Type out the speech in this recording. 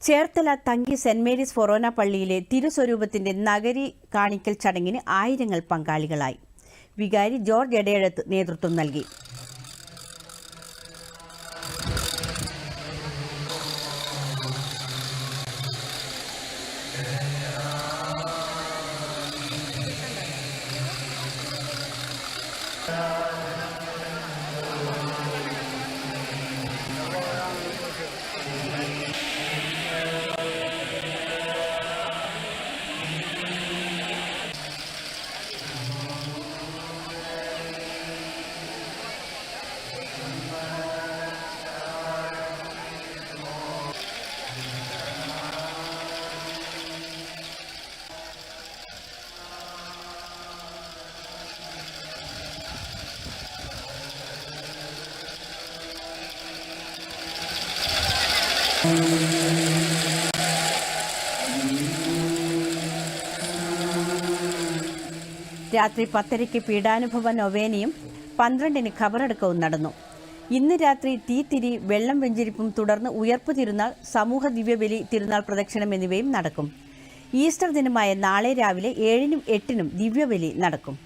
Cherthala Thanki saint Mary's ഫൊറോന പള്ളിയിലെ തിരുസ്വരൂപത്തിന്റെ നഗരി കാണിക്കൽ ചടങ്ങിന് ആയിരങ്ങൾ പങ്കാളികളായി. വികാരി ജോർജ് എടയഴത്ത് നേതൃത്വം നൽകി. രാത്രി 10:30 പീഡാനുഭവ നൊവേനയും 12-ന് ഖബറടക്കവും നടന്നു. ഇന്ന് രാത്രി തീത്തിരി, വെള്ളം വെഞ്ചരിപ്പും തുടർന്ന് ഉയർപ്പ് തിരുനാൾ, സമൂഹ ദിവ്യബലി, തിരുനാൾ പ്രദക്ഷിണം എന്നിവയും നടക്കും. ഈസ്റ്റർ ദിനമായ നാളെ രാവിലെ 7-നും 8-നും ദിവ്യബലി നടക്കും.